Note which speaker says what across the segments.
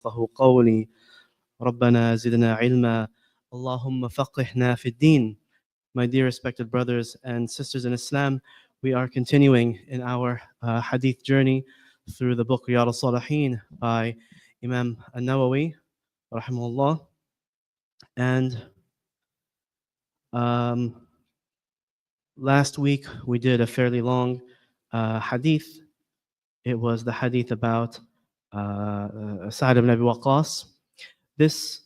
Speaker 1: يفقهوا قولي ربنا زدنا علما اللهم فقهنا في الدين. My dear respected brothers and sisters in Islam, we are continuing in our hadith journey through the book Riyad al-Salihin by Imam al-Nawawi rahimahullah. And last week we did a fairly long hadith. It was the hadith about Sa'd ibn Abi Waqqas. This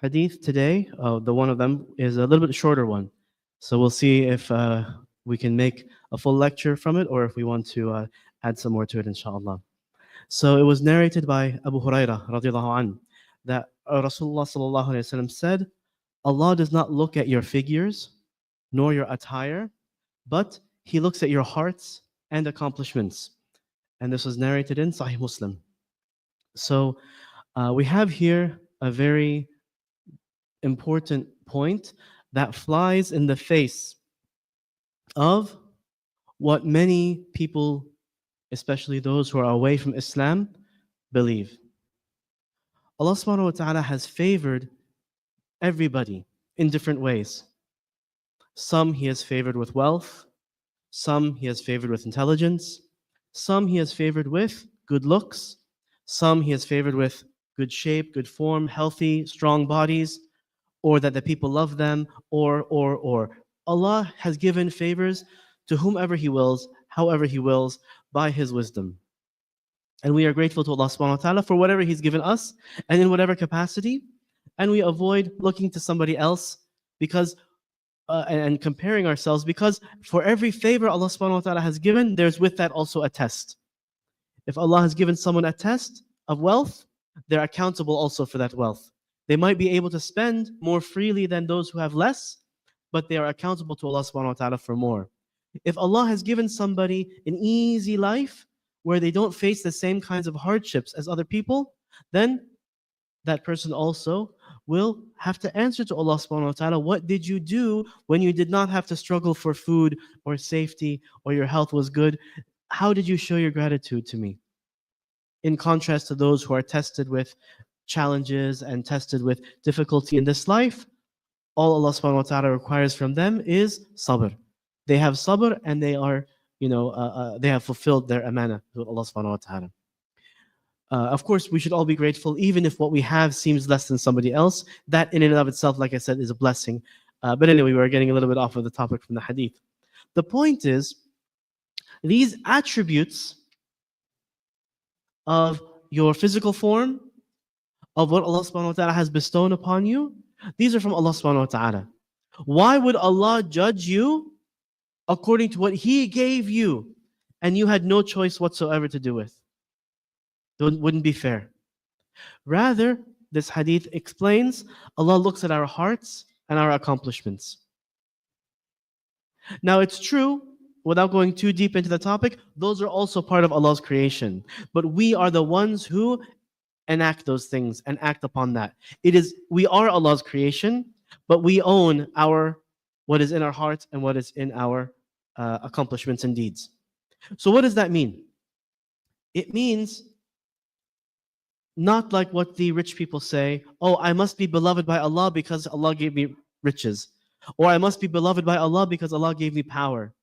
Speaker 1: hadith today, the one of them, is a little bit shorter one. So we'll see if we can make a full lecture from it or if we want to add some more to it, inshallah. So it was narrated by Abu Hurairah radiallahu anh, that Rasulullah sallallahu alayhi wa sallam said, Allah does not look at your figures nor your attire, but He looks at your hearts and accomplishments. And this was narrated in Sahih Muslim. So we have here a very important point that flies in the face of what many people, especially those who are away from Islam, believe. Allah subhanahu wa ta'ala has favored everybody in different ways. Some He has favored with wealth, some He has favored with intelligence, some He has favored with good looks, some He has favored with good shape, good form, healthy, strong bodies, or that the people love them, or. Allah has given favors to whomever He wills, however He wills, by His wisdom. And we are grateful to Allah subhanahu wa ta'ala for whatever He's given us, and in whatever capacity, and we avoid looking to somebody else because and comparing ourselves, because for every favor Allah subhanahu wa ta'ala has given, there's with that also a test. If Allah has given someone a test of wealth, they're accountable also for that wealth. They might be able to spend more freely than those who have less, but they are accountable to Allah subhanahu wa ta'ala for more. If Allah has given somebody an easy life where they don't face the same kinds of hardships as other people, then that person also will have to answer to Allah subhanahu wa ta'ala, what did you do when you did not have to struggle for food or safety or your health was good? How did you show your gratitude to me? In contrast to those who are tested with challenges and tested with difficulty in this life, all Allah subhanahu wa ta'ala requires from them is sabr. They have sabr and they are, they have fulfilled their amana with Allah subhanahu wa ta'ala. Of course, we should all be grateful, even if what we have seems less than somebody else. That in and of itself, like I said, is a blessing. But anyway, we are getting a little bit off of the topic from the hadith. The point is, these attributes of your physical form, of what Allah subhanahu wa ta'ala has bestowed upon you, these are from Allah subhanahu wa ta'ala. Why would Allah judge you according to what He gave you and you had no choice whatsoever to do with? It wouldn't be fair. Rather, this hadith explains, Allah looks at our hearts and our accomplishments. Now it's true, without going too deep into the topic, those are also part of Allah's creation. But we are the ones who enact those things and act upon that. We are Allah's creation, but we own what is in our hearts and what is in our accomplishments and deeds. So what does that mean? It means not like what the rich people say, oh, I must be beloved by Allah because Allah gave me riches. Or I must be beloved by Allah because Allah gave me power.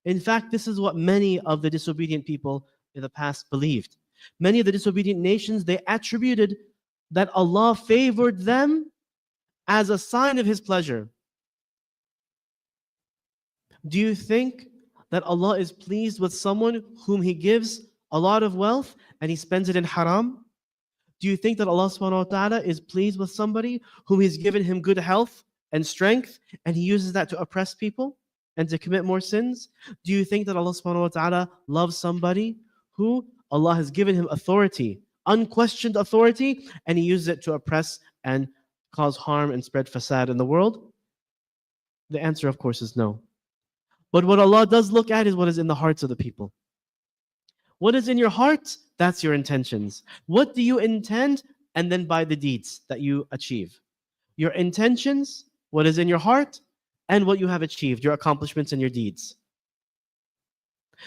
Speaker 1: In fact, this is what many of the disobedient people in the past believed. Many of the disobedient nations, they attributed that Allah favored them as a sign of His pleasure. Do you think that Allah is pleased with someone whom He gives a lot of wealth and he spends it in haram? Do you think that Allah subhanahu wa ta'ala is pleased with somebody whom He's given him good health and strength and he uses that to oppress people and to commit more sins? Do you think that Allah subhanahu wa ta'ala loves somebody who Allah has given him authority, unquestioned authority, and he uses it to oppress and cause harm and spread fasad in the world? The answer, of course, is no. But what Allah does look at is what is in the hearts of the people. What is in your heart? That's your intentions. What do you intend? And then by the deeds that you achieve. Your intentions, what is in your heart, and what you have achieved, your accomplishments and your deeds.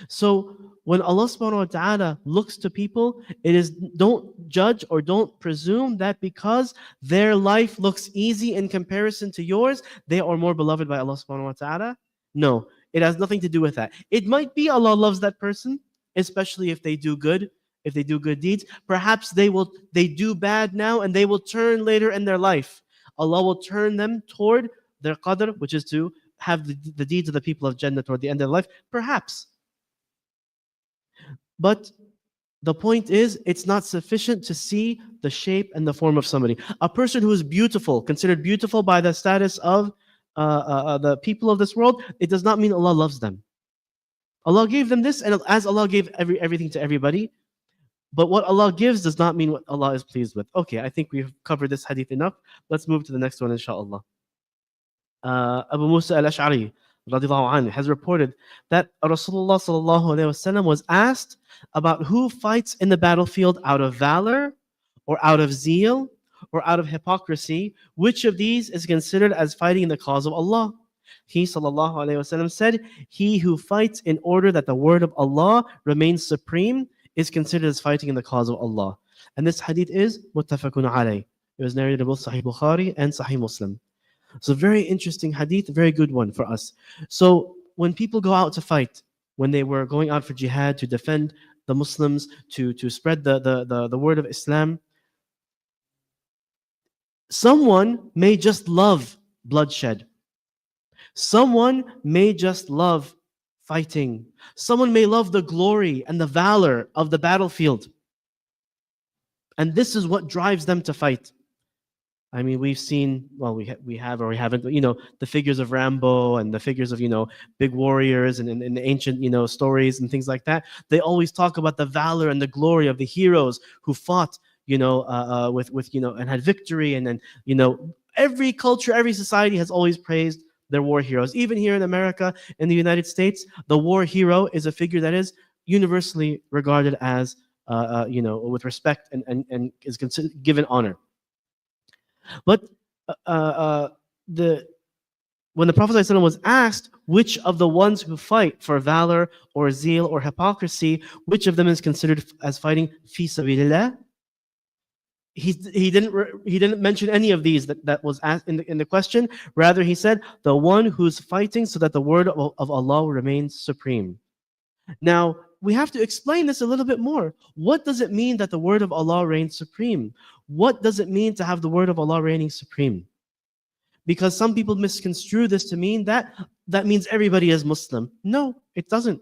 Speaker 1: So when Allah subhanahu wa ta'ala looks to people, it is don't judge or don't presume that because their life looks easy in comparison to yours, they are more beloved by Allah subhanahu wa ta'ala. No, it has nothing to do with that. It might be Allah loves that person, especially if they do good, if they do good deeds. Perhaps they do bad now and they will turn later in their life. Allah will turn them toward their qadr, which is to have the deeds of the people of Jannah toward the end of their life. Perhaps. But the point is, it's not sufficient to see the shape and the form of somebody. A person who is beautiful, considered beautiful by the status of the people of this world, it does not mean Allah loves them. Allah gave them this, and as Allah gave everything to everybody, but what Allah gives does not mean what Allah is pleased with. Okay, I think we've covered this hadith enough. Let's move to the next one, inshallah. Abu Musa al-Ash'ari radiallahu anhu has reported that Rasulullah sallallahu alaihi wasallam was asked about who fights in the battlefield out of valor or out of zeal or out of hypocrisy. Which of these is considered as fighting in the cause of Allah? He sallallahu alaihi wasallam said, he who fights in order that the word of Allah remains supreme is considered as fighting in the cause of Allah. And this hadith is muttafaqun alayh. It was narrated in both Sahih Bukhari and Sahih Muslim. So very interesting hadith, very good one for us. So when people go out to fight, when they were going out for jihad to defend the Muslims, to spread the word of Islam, someone may just love bloodshed. Someone may just love fighting. Someone may love the glory and the valor of the battlefield. And this is what drives them to fight. I mean, we've seen, well, we have or we haven't, the figures of Rambo and the figures of, big warriors and in the ancient, stories and things like that. They always talk about the valor and the glory of the heroes who fought, with and had victory. And then, every culture, every society has always praised their war heroes. Even here in America, in the United States, the war hero is a figure that is universally regarded as, with respect and is given honor. But when the Prophet ﷺ was asked which of the ones who fight for valor or zeal or hypocrisy, which of them is considered as fighting fi sabilillah, he didn't mention any of these that was asked in the question. Rather, he said the one who's fighting so that the word of Allah remains supreme. Now, we have to explain this a little bit more. What does it mean that the word of Allah reigns supreme? What does it mean to have the word of Allah reigning supreme? Because some people misconstrue this to mean that means everybody is Muslim. No, it doesn't.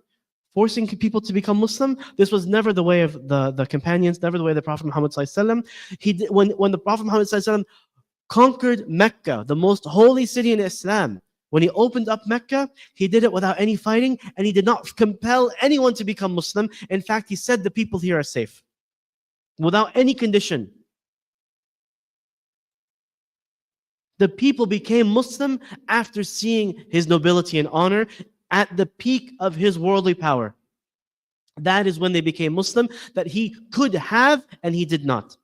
Speaker 1: Forcing people to become Muslim, this was never the way of the companions, never the way of the Prophet Muhammad ﷺ. When the Prophet Muhammad ﷺ conquered Mecca, the most holy city in Islam, when he opened up Mecca, he did it without any fighting, and he did not compel anyone to become Muslim. In fact, he said the people here are safe, without any condition. The people became Muslim after seeing his nobility and honor at the peak of his worldly power. That is when they became Muslim, that he could have and he did not.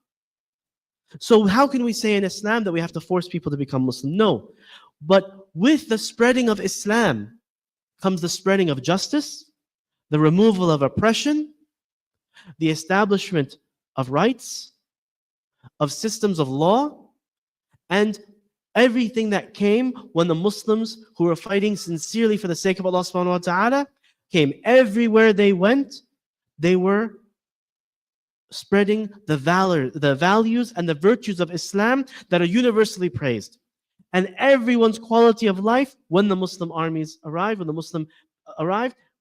Speaker 1: So how can we say in Islam that we have to force people to become Muslim? No. But with the spreading of Islam comes the spreading of justice, the removal of oppression, the establishment of rights, of systems of law, and everything that came when the Muslims who were fighting sincerely for the sake of Allah subhanahu wa ta'ala came. Everywhere they went, they were spreading the values and the virtues of Islam that are universally praised. And everyone's quality of life, when the Muslim armies arrived,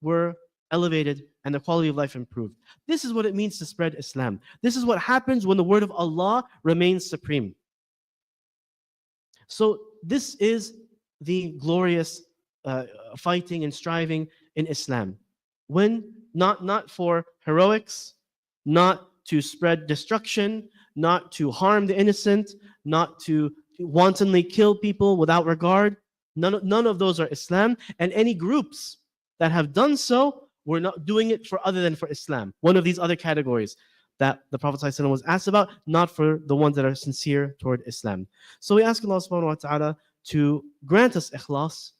Speaker 1: were elevated and the quality of life improved. This is what it means to spread Islam. This is what happens when the word of Allah remains supreme. So this is the glorious fighting and striving in Islam. When not for heroics, not to spread destruction, not to harm the innocent, not to wantonly kill people without regard. None of those are Islam. And any groups that have done so were not doing it for other than for Islam. One of these other categories that the Prophet ﷺ was asked about, not for the ones that are sincere toward Islam. So we ask Allah subhanahu wa ta'ala to grant us ikhlas.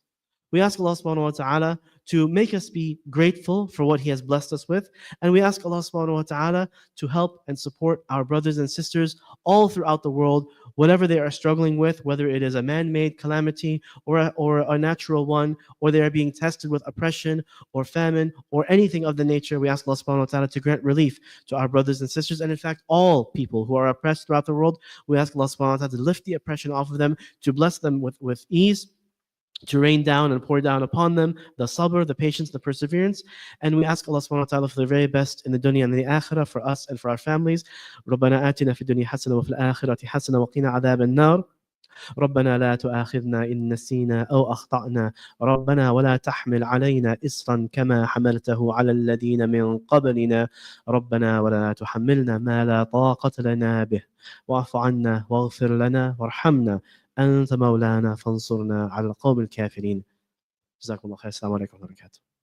Speaker 1: We ask Allah subhanahu wa ta'ala to make us be grateful for what He has blessed us with. And we ask Allah subhanahu wa ta'ala to help and support our brothers and sisters all throughout the world, whatever they are struggling with, whether it is a man-made calamity or a natural one, or they are being tested with oppression or famine or anything of the nature. We ask Allah subhanahu wa ta'ala to grant relief to our brothers and sisters, and in fact all people who are oppressed throughout the world. We ask Allah subhanahu wa ta'ala to lift the oppression off of them, to bless them with ease, to rain down and pour down upon them the sabr, the patience, the perseverance. And we ask Allah subhanahu wa ta'ala for the very best in the dunya and the akhirah for us and for our families. ربنا آتنا في الدنيا حسنة وفي الآخرة حسنة وقنا عذاب النار. ربنا لا تؤاخذنا إن نسينا أو أخطأنا. ربنا ولا تحمل علينا إصرا كما حملته على الذين من قبلنا. ربنا ولا تحملنا ما لا طاقة لنا به. واعف عنا واغفر لنا وارحمنا أنت مولانا فانصرنا على القوم الكافرين. جزاكم الله خير. السلام عليكم ورحمة الله وبركاته.